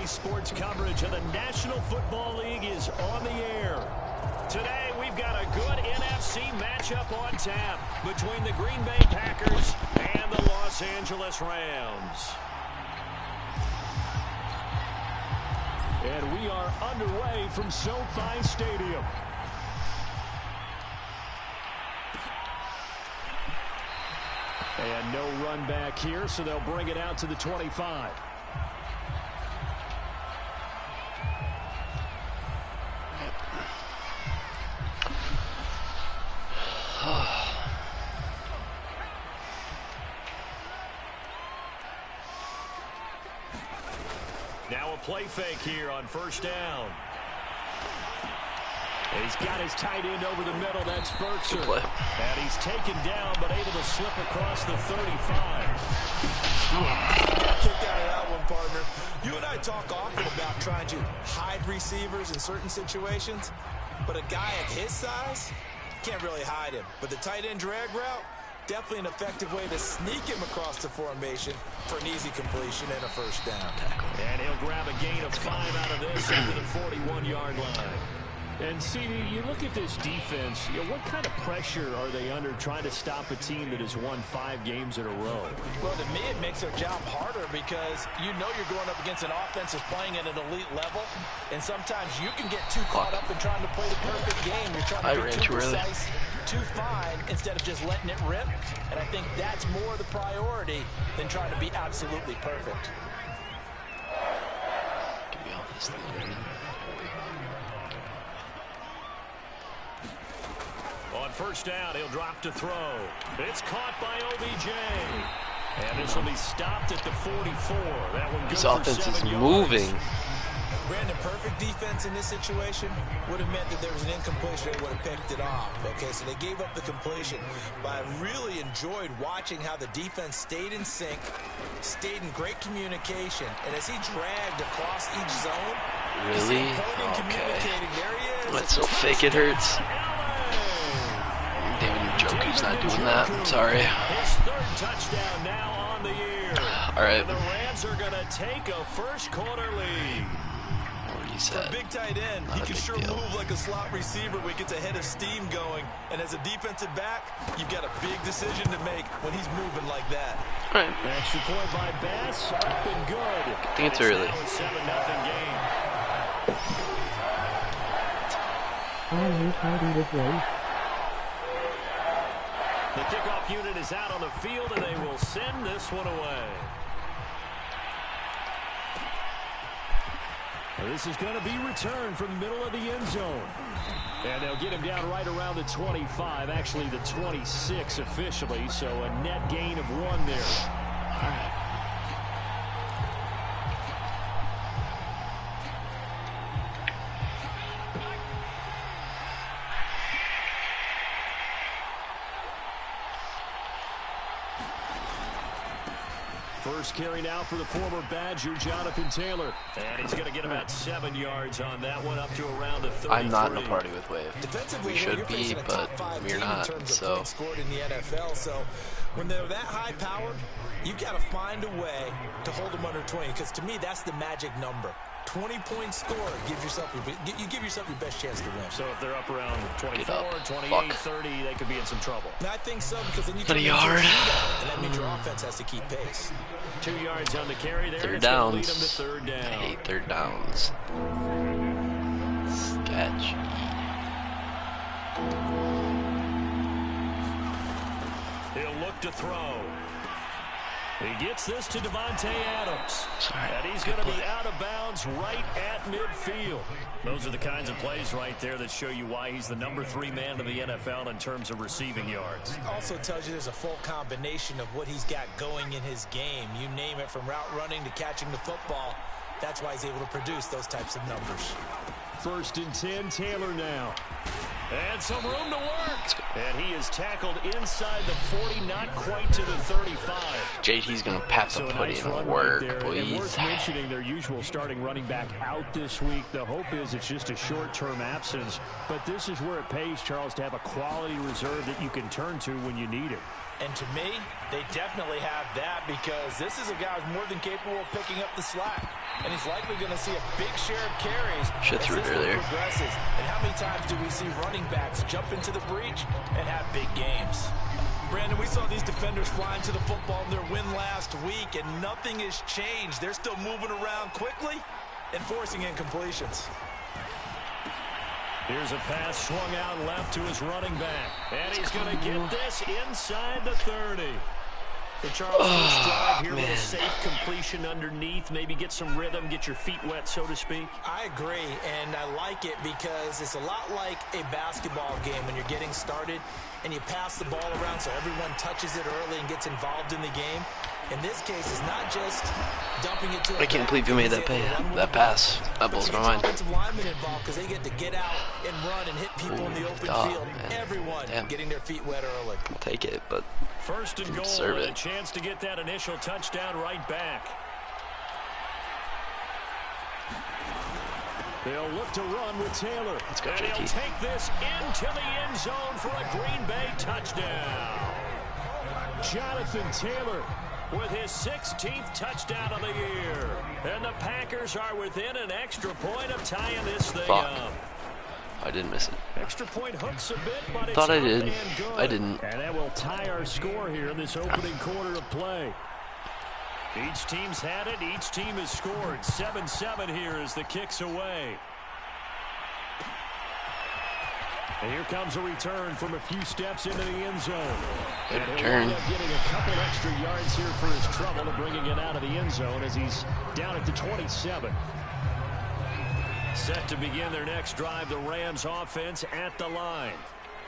Today's sports coverage of the National Football League is on the air. Today, we've got a good NFC matchup on tap between the Green Bay Packers and the Los Angeles Rams. And we are underway from SoFi Stadium. And no run back here, so they'll bring it out to the 25. Now a play fake here on first down. He's got his tight end over the middle. That's Ferkser. And he's taken down, but able to slip across the 35. Kick out of that one, partner. You and I talk often about trying to hide receivers in certain situations, but a guy at his size can't really hide him. But the tight end drag route, definitely an effective way to sneak him across the formation for an easy completion and a first down. And he'll grab a gain of 5 out of this at the 41-yard line. And, CD, you look at this defense, what kind of pressure are they under trying to stop a team that has won 5 games in a row? Well, to me, it makes their job harder because you know you're going up against an offense that's playing at an elite level, and sometimes you can get too caught up in trying to play the perfect game. You're trying to get too precise, too fine, instead of just letting it rip, and I think that's more the priority than trying to be absolutely perfect. On first down, he'll drop to throw. It's caught by OBJ. And this will be stopped at the 44. That one goes for 7 yards. This offense is moving. Brandon, perfect defense in this situation would have meant that there was an incompletion. They would have picked it off. Okay, so they gave up the completion. But I really enjoyed watching how the defense stayed in sync, stayed in great communication. And as he dragged across each zone, really? Okay. There he is. That's so fake it hurts. David Njoku's not doing that. I'm sorry. His 3rd touchdown now on the year. All right. And the Rams are going to take a first-quarter lead. For a big tight end, he can sure move like a slot receiver when he gets a head of steam going. And as a defensive back, you've got a big decision to make when he's moving like that. All right. Extra point by Bass, up and good. I think it's early. 7-0 game. The kickoff unit is out on the field, and they will send this one away. This is going to be returned from the middle of the end zone. And they'll get him down right around the 25, actually the 26 officially, so a net gain of 1 there. All right. First carry now for the former Badger, Jonathan Taylor. And he's going to get about 7 yards on that one, up to around the 33. I'm not in a party with Wave. We should be, but we're not. So scored in the NFL. So when they're that high powered, you've got to find a way to hold them under 20. Because to me, that's the magic number. 20-point score gives yourself you give yourself your best chance to win. So if they're up around 24, 28, 30, they could be in some trouble. I think so, because then you turn into a shootout, and that means your offense has to keep pace. 2 yards on the carry there. 3rd downs. Lead them to 3rd down. I hate 3rd downs. Sketch. He'll look to throw. He gets this to Devontae Adams. And he's going to be out of bounds right at midfield. Those are the kinds of plays right there that show you why he's the number 3 man in the NFL in terms of receiving yards. Also tells you there's a full combination of what he's got going in his game. You name it, from route running to catching the football. That's why he's able to produce those types of numbers. 1st and 10, Taylor now. And some room to work. And he is tackled inside the 40, not quite to the 35. JT's going to have to put in work, please. And worth mentioning their usual starting running back out this week. The hope is it's just a short-term absence. But this is where it pays, Charles, to have a quality reserve that you can turn to when you need it. And to me, they definitely have that because this is a guy who's more than capable of picking up the slack. And he's likely going to see a big share of carries as this one progresses. And how many times do we see running backs jump into the breach and have big games? Brandon, we saw these defenders flying to the football in their win last week, and nothing has changed. They're still moving around quickly and forcing incompletions. Here's a pass swung out left to his running back. And he's going to get this inside the 30. So Charles, first drive here with a safe completion underneath. Maybe get some rhythm, get your feet wet, so to speak. I agree, and I like it because it's a lot like a basketball game when you're getting started and you pass the ball around so everyone touches it early and gets involved in the game. In this case, it's not just dumping it to I can't believe you made that pass. That blows my mind. Offensive linemen involved because they get to get out and run and hit people in the open field. Man. Everyone getting their feet wet early. I'll take it, but first and goal, and a chance to get that initial touchdown right back. They'll look to run with Taylor. Let's go, and he'll take this into the end zone for a Green Bay touchdown. Jonathan Taylor with his 16th touchdown of the year. And the Packers are within an extra point of tying this thing up. I didn't miss it. Extra point hooks a bit, but it's thought I did. Good. I didn't. And that will tie our score here in this opening quarter of play. Each team's had it. Each team has scored. 7-7 here as the kick's away. And here comes a return from a few steps into the end zone. Good and return. he'll end up getting a couple extra yards here for his trouble of bringing it out of the end zone as he's down at the 27. Set to begin their next drive, the Rams offense at the line.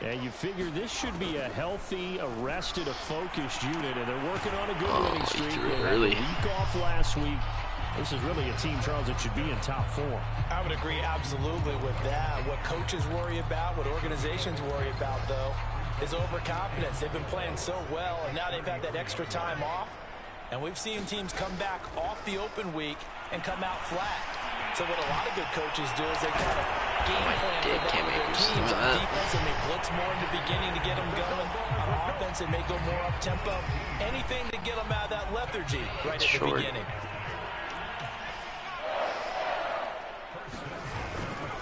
And you figure this should be a healthy, a rested, a focused unit, and they're working on a good winning streak. They had a week off last week. This is really a team, Charles, that should be in top form. I would agree absolutely with that. What coaches worry about, what organizations worry about, though, is overconfidence. They've been playing so well, and now they've had that extra time off. And we've seen teams come back off the open week and come out flat. So what a lot of good coaches do is they kind of game plan for their teams. On defense, they may blitz more in the beginning to get them going. On offense, they may go more up-tempo. Anything to get them out of that lethargy right at the beginning.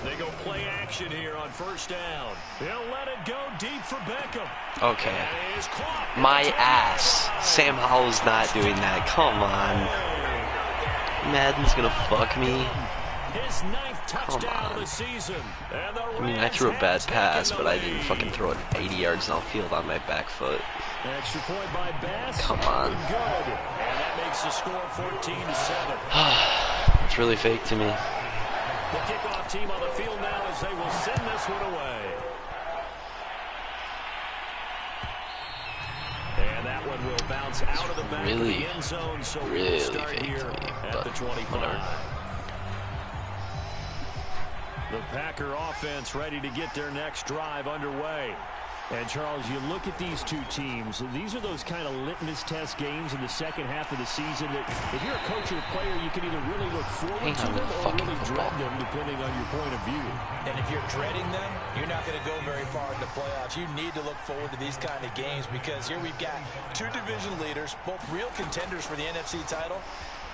They go play action here on first down. They'll let it go deep for Beckham. Okay. My ass. Sam Howell's not doing that. Come on. Madden's gonna fuck me. His 9th touchdown of the season. I mean, I threw a bad pass, but I didn't fucking throw it 80 yards downfield on my back foot. Extra point by Bass. Come on. Good. And that makes the score 14-7. It's really fake to me. The kickoff team on the field now as they will send this one away. And that one will bounce out of the back of the end zone. So we'll start here at the 25. Whatever. The Packer offense ready to get their next drive underway. And, Charles, you look at these two teams, these are those kind of litmus test games in the second half of the season that if you're a coach or a player, you can either really look forward to them or really dread them, depending on your point of view. And if you're dreading them, you're not going to go very far in the playoffs. You need to look forward to these kind of games because here we've got two division leaders, both real contenders for the NFC title.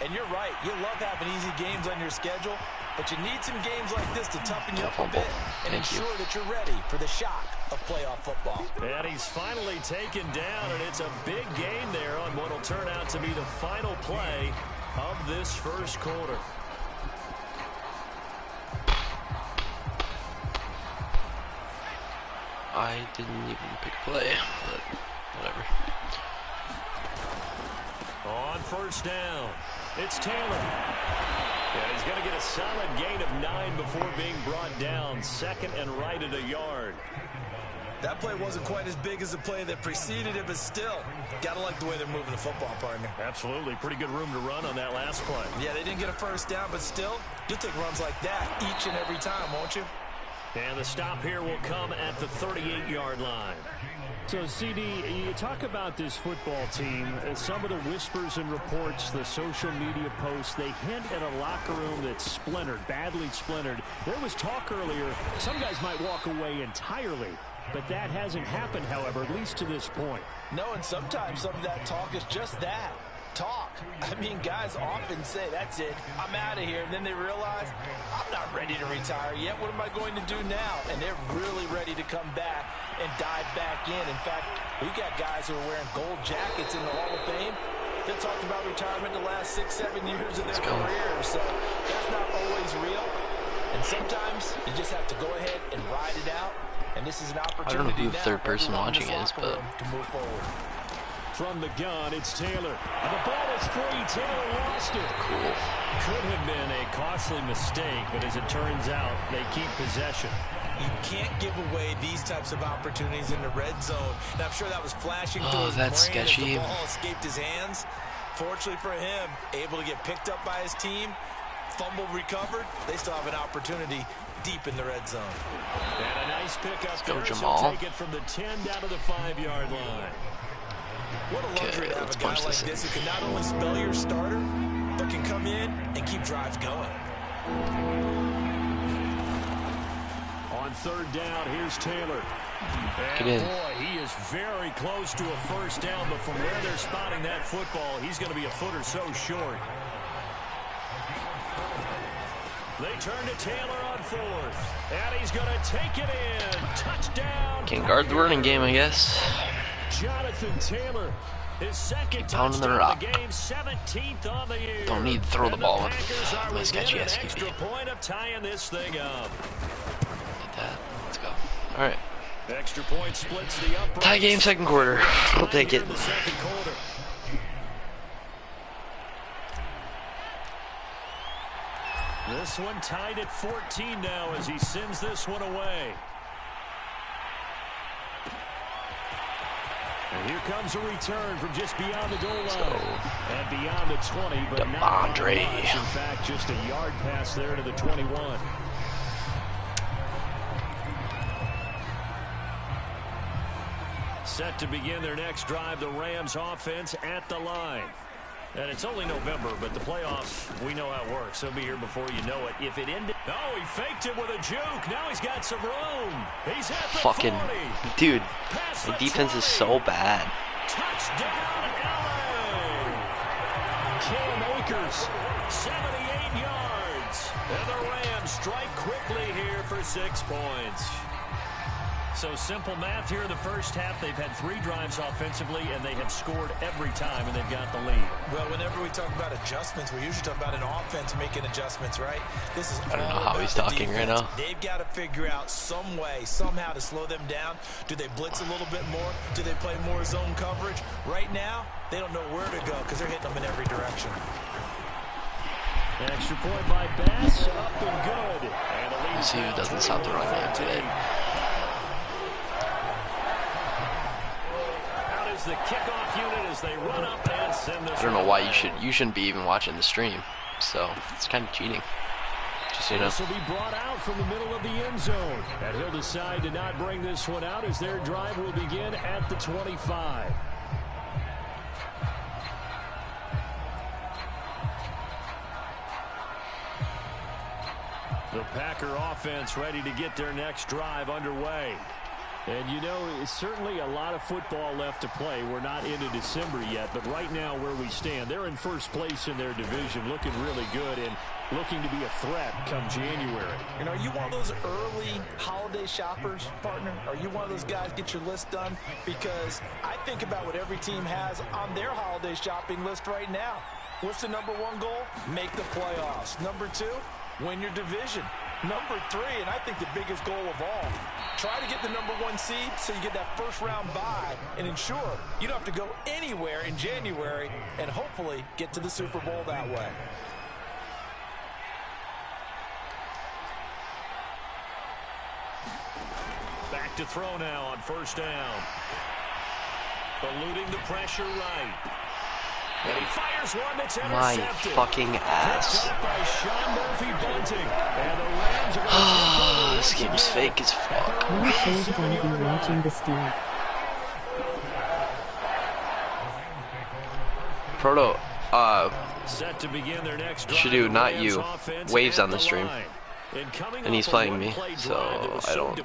And you're right, you love having easy games on your schedule, but you need some games like this to toughen you up a bit and ensure that you're ready for the shock of playoff football. And he's finally taken down, and it's a big gain there on what will turn out to be the final play of this first quarter. I didn't even pick a play, but whatever. On first down, it's Taylor. And he's going to get a solid gain of 9 before being brought down. Second and right at a yard. That play wasn't quite as big as the play that preceded it, but still, got to like the way they're moving the football, partner. Absolutely. Pretty good room to run on that last play. Yeah, they didn't get a first down, but still, you'll take runs like that each and every time, won't you? And the stop here will come at the 38-yard line. So, CD, you talk about this football team, some of the whispers and reports, the social media posts, they hint at a locker room that's splintered, badly splintered. There was talk earlier, some guys might walk away entirely. But that hasn't happened, however, at least to this point. No, and sometimes some of that talk is just that. Talk. I mean, guys often say, that's it, I'm out of here. And then they realize, I'm not ready to retire yet. What am I going to do now? And they're really ready to come back and dive back in. In fact, we got guys who are wearing gold jackets in the Hall of Fame that talked about retirement the last 6-7 years of their career. So that's not always real. And sometimes you just have to go ahead and ride it out. And this is an opportunity. I don't know who the third person watching is, but to move forward. From the gun, it's Taylor. And the ball is free. Taylor lost it. Cool. Could have been a costly mistake, but as it turns out, they keep possession. You can't give away these types of opportunities in the red zone. And I'm sure that was flashing through his brain sketchy. as the ball escaped his hands. Fortunately for him, able to get picked up by his team, fumble recovered. They still have an opportunity deep in the red zone. And a nice pickup. Let's go, Jamal. Take it from the 10 down to the 5-yard line. What a luxury to have a guy like this who can not only spell your starter, but can come in and keep drives going. On third down, here's Taylor. Get in. Boy, he is very close to a first down, but from where they're spotting that football, he's going to be a foot or so short. They turn to Taylor on fourth, and he's going to take it in. Touchdown. Can't guard the running game, I guess. Jonathan Taylor, his second Pounding the touchdown rock. of the game, 17th on the year. Don't need to throw the ball. My sketchy an SQB. extra point of tying this thing up. Like that. Let's go. All right. Extra point splits the uprights. Tie game, second quarter. I'll take it. In the second quarter. This one tied at 14 now as he sends this one away. And here comes a return from just beyond the goal line. And beyond the 20, but not much. In fact, just a yard pass there to the 21. Set to begin their next drive, the Rams offense at the line. And it's only November, but the playoffs, we know how it works. They'll be here before you know it. If it ended... Oh, he faked it with a juke. Now he's got some room. He's at the fucking 40. dude, the defense is so bad. Touchdown, LA. Cam Akers, 78 yards. And the Rams strike quickly here for 6 points. So simple math here in the first half. They've had 3 drives offensively, and they have scored every time, and they've got the lead. Well, whenever we talk about adjustments, we usually talk about an offense making adjustments, right? This is I don't know how he's talking right now. They've got to figure out some way, somehow to slow them down. Do they blitz a little bit more? Do they play more zone coverage? Right now, they don't know where to go because they're hitting them in every direction. An extra point by Bass, up and good. And the lead. Let's see who doesn't stop the run game today. The kickoff unit as they run up and send this. I don't know why you shouldn't be even watching the stream, so it's kind of cheating. Just so you know. This will be brought out from the middle of the end zone, and he'll decide to not bring this one out as their drive will begin at the 25. The Packer offense ready to get their next drive underway. And, you know, it's certainly a lot of football left to play. We're not into December yet, but right now where we stand, they're in first place in their division, looking really good and looking to be a threat come January. And are you one of those early holiday shoppers, partner? Are you one of those guys get your list done? Because I think about what every team has on their holiday shopping list right now. What's the number 1 goal? Make the playoffs. Number 2, win your division. Number 3, and I think the biggest goal of all, try to get the number 1 seed so you get that first round bye and ensure you don't have to go anywhere in January and hopefully get to the Super Bowl that way. Back to throw now on first down. Eluding the pressure right. And he fires one that's intercepted. My fucking ass. This game's fake as fuck. My friend's gonna be watching this team. Proto, set to begin their next should do, not you. Waves on the stream. And he's playing me, so I don't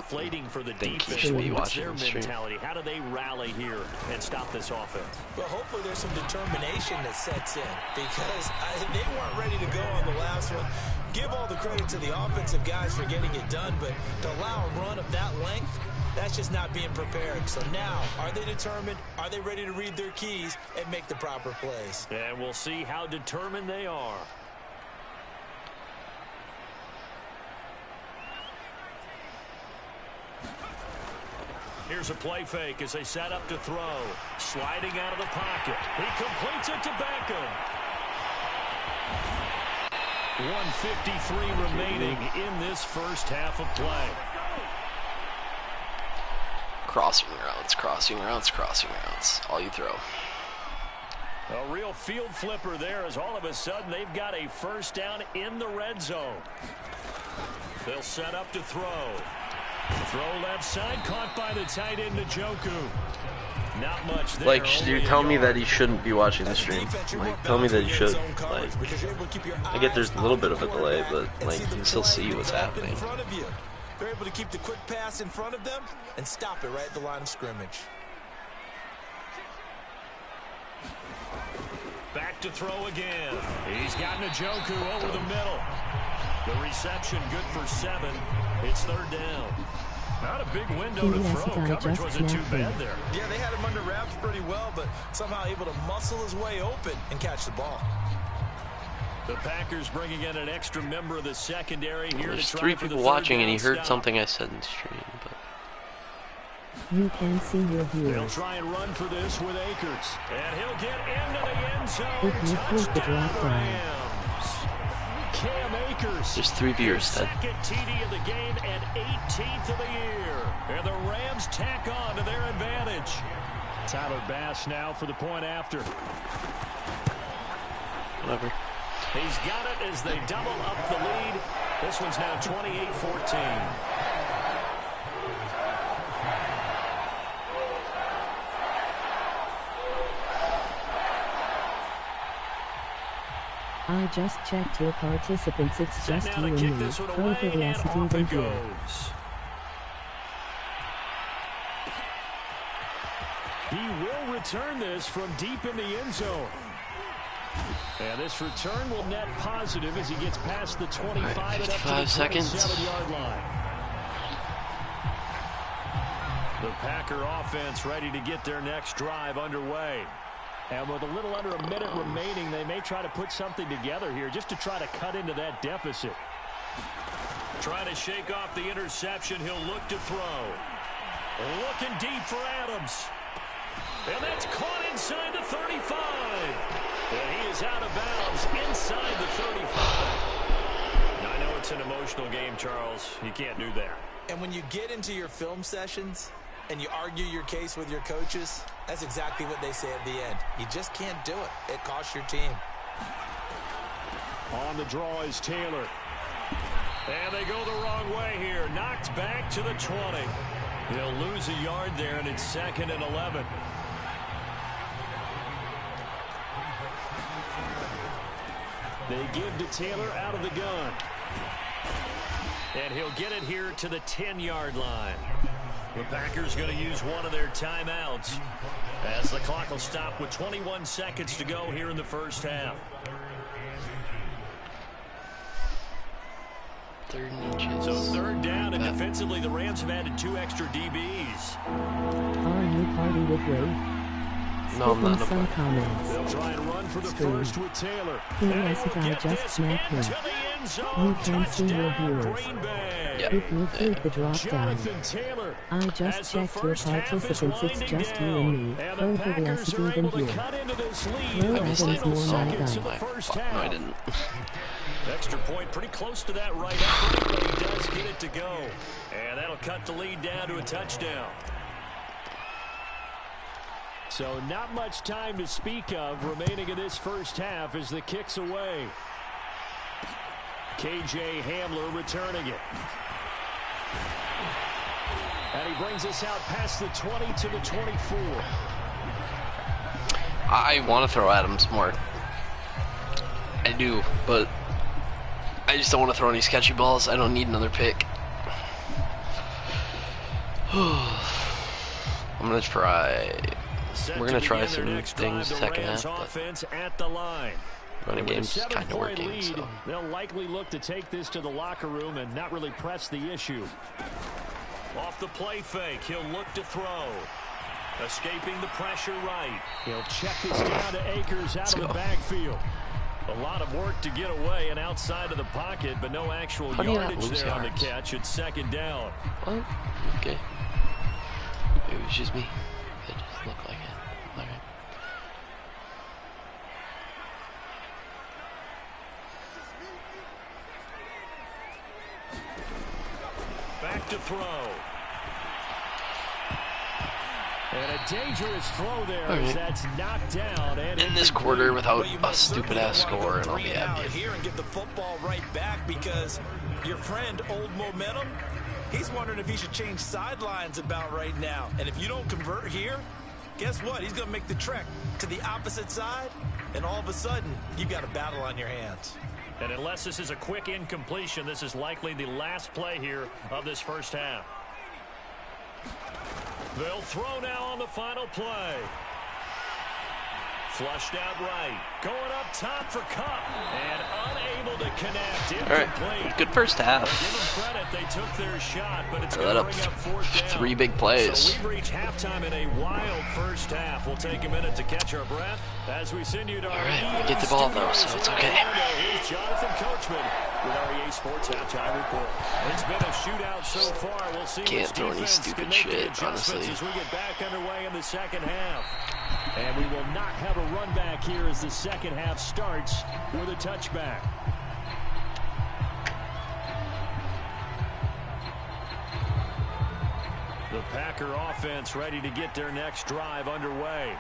think he should be watching the stream. How do they rally here and stop this offense? Well, hopefully there's some determination that sets in, because they weren't ready to go on the last one. Give all the credit to the offensive guys for getting it done, but to allow a run of that length, that's just not being prepared. So now, are they determined? Are they ready to read their keys and make the proper plays? And we'll see how determined they are. Here's a play fake as they set up to throw. Sliding out of the pocket. He completes it to Beckham. 1:53 remaining in this first half of play. Crossing routes, crossing routes, crossing routes. All you throw. A real field flipper there, as all of a sudden they've got a first down in the red zone. They'll set up to throw. Throw left side, caught by the tight end Njoku. Not much there. Like, you're telling me that he shouldn't be watching the stream. Like, tell me that he should. Like, I get there's a little bit of a delay, but like, you can still see what's happening. They're able to keep the quick pass in front of them and stop it right at the line of scrimmage. Back to throw again. He's got Njoku over the middle. The reception good for 7. It's third down. Not a big window to throw. Coverage wasn't too bad there. Yeah, they had him under wraps pretty well, but somehow able to muscle his way open and catch the ball. The Packers bringing in an extra member of the secondary here. There's to try 3 for people the watching, and he heard stop. something I said in the stream. But You can see your They'll viewers. try and run for this with Akers. And he'll get into the end zone. If you flip the drop down. Rams. Cam Akers. there's 3 viewers dead. Second TD of the game and 18th of the year. And the Rams tack on to their advantage. Tyler Bass now for the point after. Whatever. He's got it as they double up the lead. This one's now 28-14. I just checked your participants. It's just Set you now and to kick me. this one Pro away, for the and accident off it and you. goes. He will return this from deep in the end zone. And this return will net positive as he gets past the 25 Right, and up to the 55 seconds. 27-yard line. The Packer offense ready to get their next drive underway. And with a little under a minute remaining, they may try to put something together here just to try to cut into that deficit. Trying to shake off the interception. He'll look to throw. Looking deep for Adams. And that's caught inside the 35. And he is out of bounds inside the 35. Now, I know it's an emotional game, Charles. You can't do that. And when you get into your film sessions and you argue your case with your coaches, that's exactly what they say at the end. You just can't do it. It costs your team. On the draw is Taylor. And they go the wrong way here. Knocked back to the 20. He'll lose a yard there, and it's 2nd and 11. They give to Taylor out of the gun. And he'll get it here to the 10-yard line. The Packers going to use one of their timeouts as the clock will stop with 21 seconds to go here in the first half. 3rd and inches. So 3rd down, and defensively the Rams have added 2 extra DBs. Are you party with Ray? No, I'm not. Some comments. They'll try and run for the first with Taylor. He And wasn't he will I get just this snapped him. into the end zone. You can see your Touchdown, viewers. Green Bay. Yep. If you flip the drop down. Jonathan Taylor. I As just the checked your first half is participants. It's winding just you down. and me. And Pro the for the Packers are accident able to and you. cut into this lead No, in the Adams final more my seconds of guy. the first Fuck, half. no, I didn't. Extra point pretty close to that right up, but he does get it to go. And that'll cut the lead down to a touchdown. So not much time to speak of remaining in this first half as the kick's away. KJ Hamler returning it. And he brings us out past the 20 to the 24. I want to throw Adams more. I do, but I just don't want to throw any sketchy balls. I don't need another pick. I'm gonna try. We're gonna try some things second half. But running game's kind of working. So they'll likely look to take this to the locker room and not really press the issue. Off the play fake, he'll look to throw. Escaping the pressure right. He'll check this down to Akers out of the backfield. A lot of work to get away and outside of the pocket, but no actual yardage there on the catch. It's second down. What? Okay. It was just me. It just looked like it. Alright. Back to throw. And a dangerous throw there as that's knocked down. And in this quarter without a stupid-ass score, and I'll be happy. Here and get the football right back because your friend, Old Momentum, he's wondering if he should change sidelines about right now. And if you don't convert here, guess what? He's going to make the trek to the opposite side, and all of a sudden, you've got a battle on your hands. And unless this is a quick incompletion, this is likely the last play here of this first half. They'll throw now on the final play. Flushed out right. Going up top for Cup. And unable to connect. All right. Good first half. Give them credit. They took their shot, but it's going to bring up fourth down. 3 big plays. So we've reached halftime in a wild first half. We'll take a minute to catch our breath as we send you to our we get the ball though, so it's okay. Here's Jonathan Coachman with our EA Sports halftime report. It's been a shootout so far. We'll see. Can't throw any stupid shit, honestly. As we get back underway in the second half. And we will not have a run back here as the second half starts with a touchback. The Packer offense ready to get their next drive underway.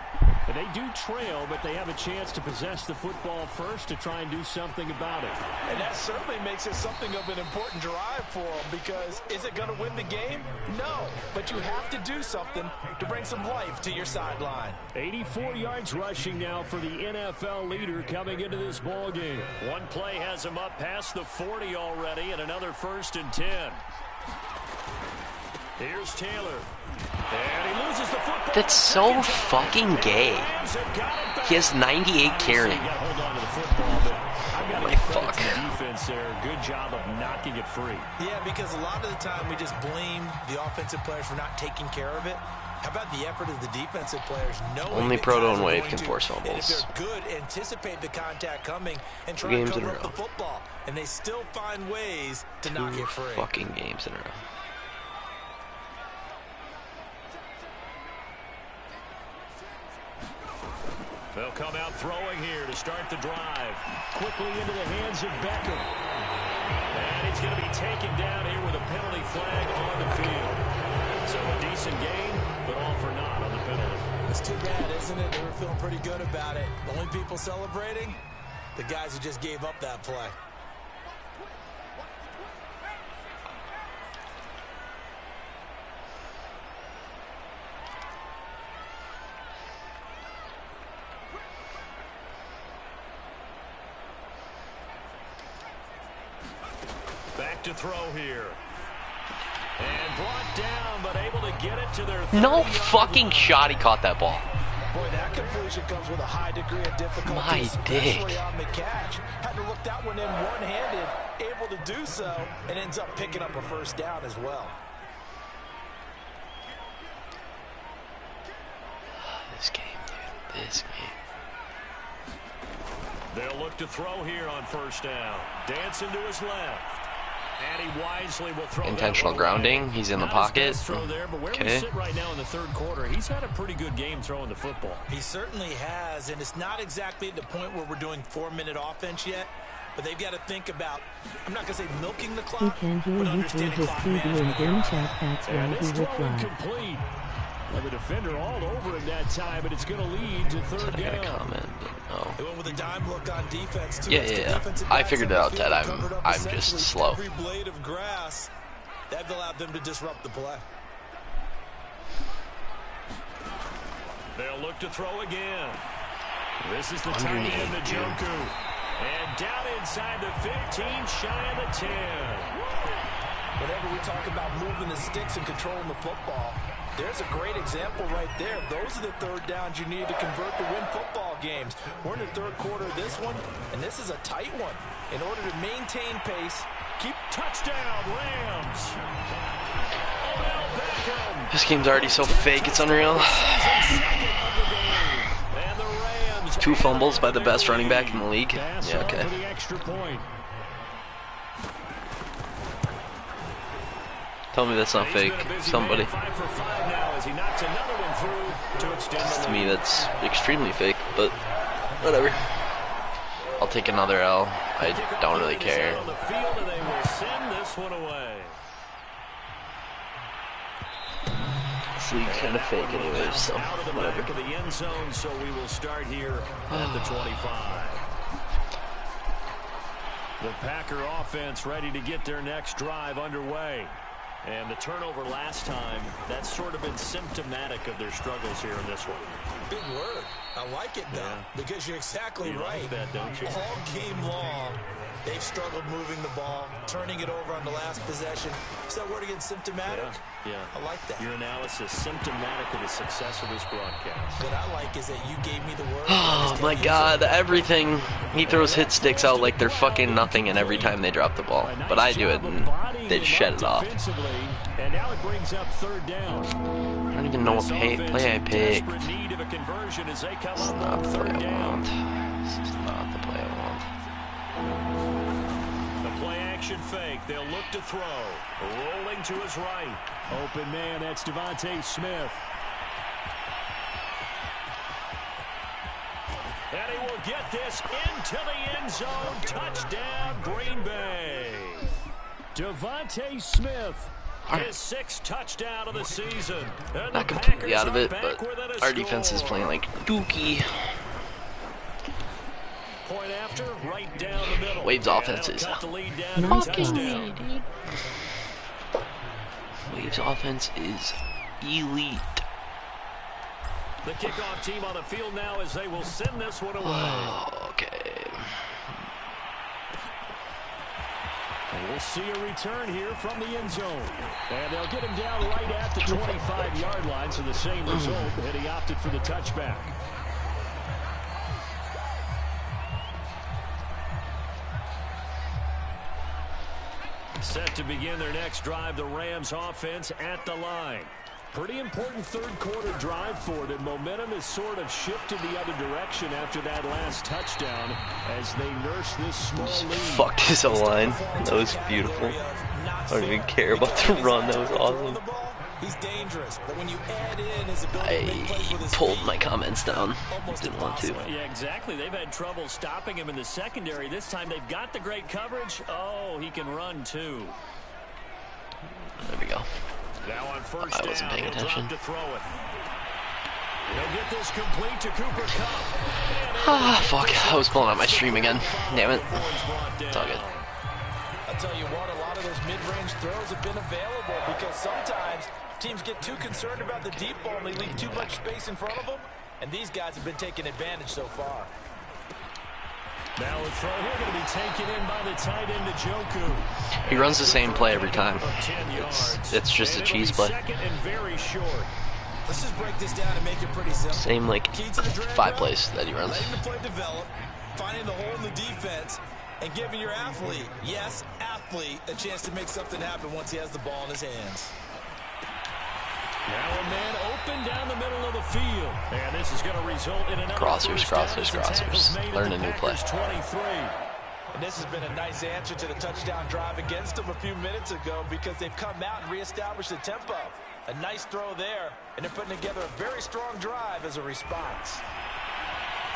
And they do trail, but they have a chance to possess the football first to try and do something about it. And that certainly makes it something of an important drive for them, because is it going to win the game? No, but you have to do something to bring some life to your sideline. 84 yards rushing now for the NFL leader coming into this ball game. One play has him up past the 40 already, and another 1st and 10. Here's Taylor. And he loses the football. That's so fucking gay. He has 98 carrying. Like, fuck. Defense there. Good job of knocking it free. Yeah, because a lot of the time we just blame the offensive players for not taking care of it. How about the effort of the defensive players? Only Proto and Wade can force fumbles. And if they're good, anticipate the contact coming and try to cover up the football. And they still find ways to knock it free. Fucking games in a row. They'll come out throwing here to start the drive. Quickly into the hands of Beckham. And he's going to be taken down here with a penalty flag on the field. So a decent gain, but all for naught on the penalty. It's too bad, isn't it? They were feeling pretty good about it. The only people celebrating, the guys who just gave up that play. Back to throw here. And brought down, but able to get it to their no fucking shot he caught that ball. Boy, that completion comes with a high degree of difficulty. My dick. On the catch. Had to look that one in one-handed, able to do so, and ends up picking up a first down as well. This game, dude. This game. They'll look to throw here on first down. Dancing to his left. And he wisely will throw intentional grounding. He's in the pocket. There, but where we sit right now in the third quarter, he's had a pretty good game throwing the football. He certainly has, and it's not exactly at the point where we're doing 4-minute offense yet, but they've got to think about, I'm not going to say milking the clock, he can hear but you through his TV and game chat. That's why he replied. Complete. Well, the defender all over it that time, but it's going to lead to third down. I got a comment, but no. They went with a dime look on defense too. Yeah. I figured it out, Ted. I'm just slow. Every blade of grass that allowed them to disrupt the play. They'll look to throw again. This is the tight end, Njoku. And down inside the 15, shy of the 10. Whenever we talk about moving the sticks and controlling the football, there's a great example right there. Those are the third downs you need to convert to win football games. We're in the third quarter of this one, and this is a tight one. In order to maintain pace, keep touchdown, Rams. This game's already so fake, it's unreal. 2 fumbles by the best running back in the league. Yeah, okay. Tell me that's not fake. Somebody. To me, that's extremely fake, but whatever. I'll take another L. I don't really care. This league's kind of fake anyways, so whatever. So we will start here at the 25. The Packer offense ready to get their next drive underway. And the turnover last time, that's sort of been symptomatic of their struggles here in this one. Big word. I like it, though, because you're exactly right. Like that, don't you? All game long, they've struggled moving the ball, turning it over on the last possession. Is that word again, symptomatic? Yeah. I like that. Your analysis, symptomatic of the success of this broadcast. What I like is that you gave me the word. Oh my God, everything. He throws hit sticks out like they're fucking nothing and every time they drop the ball. But I do it and they just shed it off. And now it brings up third down. I don't even know what play I picked. This is not the play I want. This is not the play I want. The play action fake. They'll look to throw. Rolling to his right. Open man, that's Devontae Smith. And he will get this into the end zone. Touchdown, Green Bay. Devontae Smith. His 6th touchdown of the season. Not completely out of it, but our defense is playing like dookie. Point after, right down the middle. Waves offense is fucking me, dude. Waves offense is elite. The kickoff team on the field now as they will send this one away. Okay. And we'll see a return here from the end zone. And they'll get him down right at the 25-yard line, so the same result, and he opted for the touchback. Set to begin their next drive, the Rams offense at the line. Pretty important third quarter drive for them. Momentum has sort of shifted the other direction after that last touchdown as they nurse this small lead. Fucked his O-line. That was beautiful. I don't even care about the run. That was awesome. He's dangerous, but when you add in his ability to make plays with his pulled feet, my comments down. Didn't want to. Yeah, exactly. They've had trouble stopping him in the secondary. This time they've got the great coverage. Oh, he can run too. There we go. Now on first I wasn't paying attention. to throw it. He'll get this complete to Cooper Kupp. Ah, fuck. I was pulling out my stream again. Damn it. It's all good. I'll tell you what, a lot of those mid-range throws have been available because sometimes teams get too concerned about the deep ball and they leave too much space in front of them, and these guys have been taking advantage so far. Now a throw here going to be taken in by the tight end Njoku. He runs the same play every time. It's just a cheese play. Let's just break this down and make it pretty simple. Same like 5 plays that he runs. Letting the play develop, finding the hole in the defense, and giving your athlete, yes, athlete, a chance to make something happen once he has the ball in his hands. Now a man open down the middle of the field. And this is going to result in another crossers. Learn a new play. 23. And this has been a nice answer to the touchdown drive against them a few minutes ago because they've come out and reestablished the tempo. A nice throw there, and they're putting together a very strong drive as a response.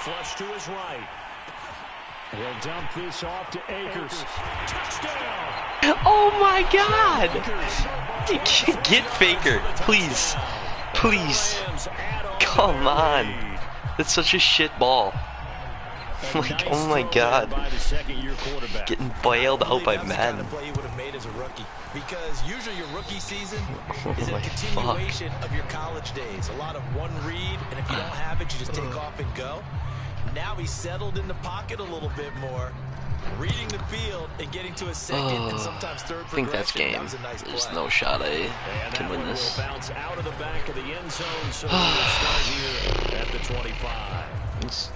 Flush to his right. He'll dump this off to Akers. Touchdown! Oh my God! Get Faker, please. Please. Come on. That's such a shit ball. Like, oh my God. Getting bailed out by Madden. Because usually your rookie season is a continuation of your college days. A lot of one read, and if you don't have it, you just take off and go. Now he's settled in the pocket a little bit more, reading the field and getting to a second and sometimes third progression. I think that's game. Nice There's play. no shot I can win this. Will bounce out of the back of the end zone, so we will start here at the 25. It's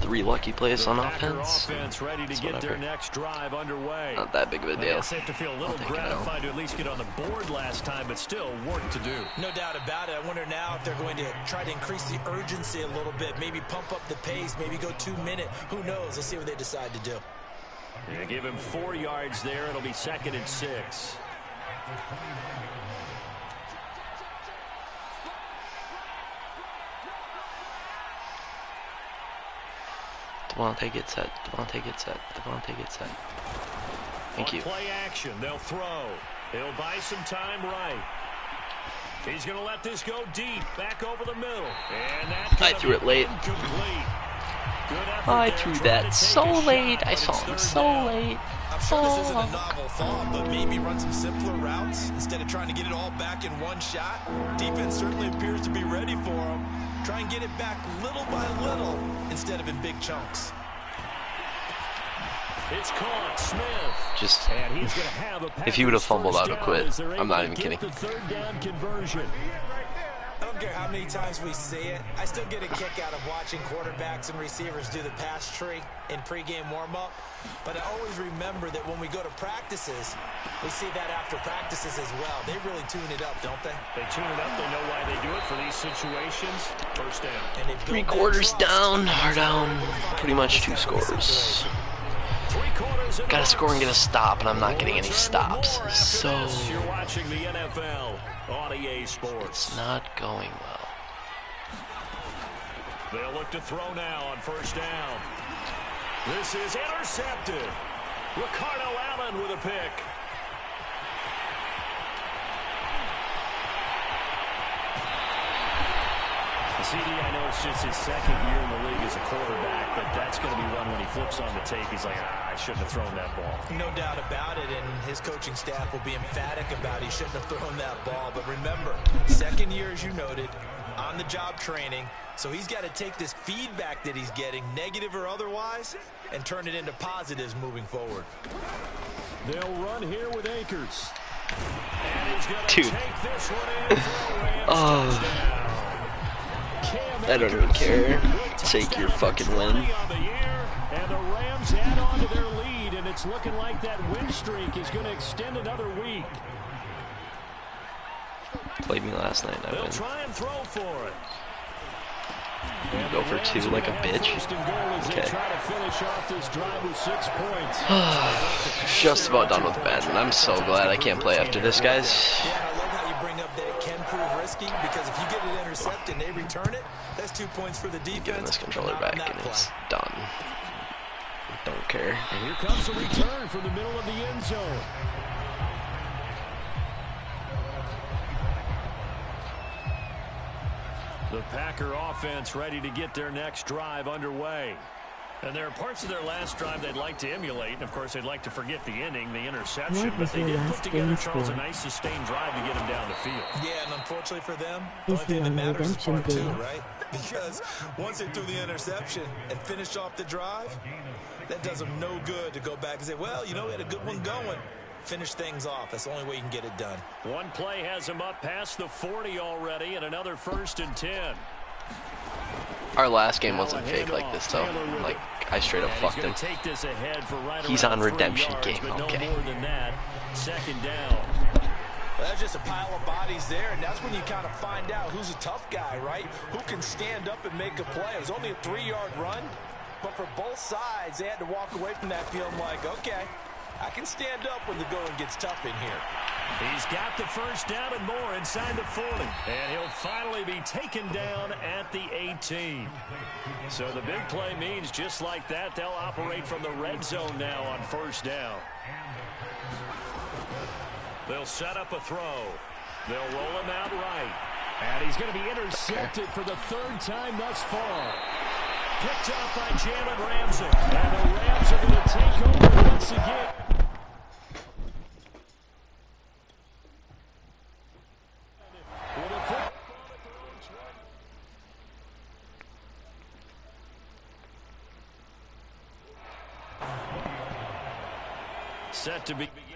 3 lucky plays on Packer offense. Ready to get their next drive underway. Not that big of a deal. I guess they have to feel a little gratified to at least get on the board last time, but still work to do. No doubt about it. I wonder now if they're going to try to increase the urgency a little bit, maybe pump up the pace, maybe go 2-minute. Who knows? Let's see what they decide to do. Yeah, give him 4 yards there. It'll be 2nd and 6. Devontae gets set. Devontae gets set. Devontae gets set. Thank you. Play action. They'll throw. He'll buy some time right. He's going to let this go deep. Back over the middle. And I threw it late. I threw that so late. I saw him so late. I'm sure this isn't a novel thought, but maybe run some simpler routes instead of trying to get it all back in one shot. Defense certainly appears to be ready for him. Try and get it back little by little instead of in big chunks. It's caught. Smith. Just, if he would have fumbled, I would have quit. I'm not even kidding. Third down conversion. I don't care how many times we see it. I still get a kick out of watching quarterbacks and receivers do the pass tree in pregame warm-up. But I always remember that when we go to practices, we see that after practices as well. They really tune it up, don't they? They tune it up. They know why they do it for these situations. First down. And 3/4 down. Are down pretty much 2 scores. Gotta score and get a stop, and I'm not getting any stops. So you're watching the NFL on EA Sports. It's not going well. They'll look to throw now on first down. This is intercepted. Ricardo Allen with a pick. CD, I know it's just his 2nd year in the league as a quarterback, but that's going to be one when he flips on the tape. He's like, I shouldn't have thrown that ball. No doubt about it, and his coaching staff will be emphatic about he shouldn't have thrown that ball. But remember, 2nd year, as you noted, on-the-job training, so he's got to take this feedback that he's getting, negative or otherwise, and turn it into positives moving forward. They'll run here with Akers. And he's going to Dude. take this one in for a Rams touchdown. I don't even care. Take your fucking win. And the Rams add on to their lead, and it's looking like that win streak is going to extend another week. Played me last night. I They'll win. try and throw for it. You go for 2 like a bitch. Okay. Just about done with Madden. I'm so glad I can't play after this, guys. Yeah, I love how you bring up that it can prove risky, because if you get it intercepted and they return it, that's 2 points for the defense. Giving this controller back and it's done. Don't care. And here comes a return from the middle of the end zone. The Packer offense ready to get their next drive underway. And there are parts of their last drive they'd like to emulate. And, of course, they'd like to forget the inning, the interception. But they did put together, Charles, a nice sustained drive to get him down the field. Yeah, and unfortunately for them, the only thing that matters is part 2, right? Because once they threw the interception and finished off the drive, that does them no good to go back and say, well, you know, we had a good one going. Finish things off. That's the only way you can get it done. One play has him up past the 40 already, and another 1st and 10. Our last game wasn't fake like this, though. Like, I straight up fucked him. He's on redemption game, okay. More than that. 2nd down. Well, that's just a pile of bodies there, and that's when you kind of find out who's a tough guy, right? Who can stand up and make a play. It was only a 3-yard run, but for both sides, they had to walk away from that feeling like, okay, I can stand up when the going gets tough in here. He's got the first down and more inside the 40. And he'll finally be taken down at the 18. So the big play means just like that, they'll operate from the red zone now on first down. They'll set up a throw. They'll roll him out right. And he's going to be intercepted for the 3rd time thus far. Picked up by Jalen Ramsey. And the Rams are going to take over once again. set to begin.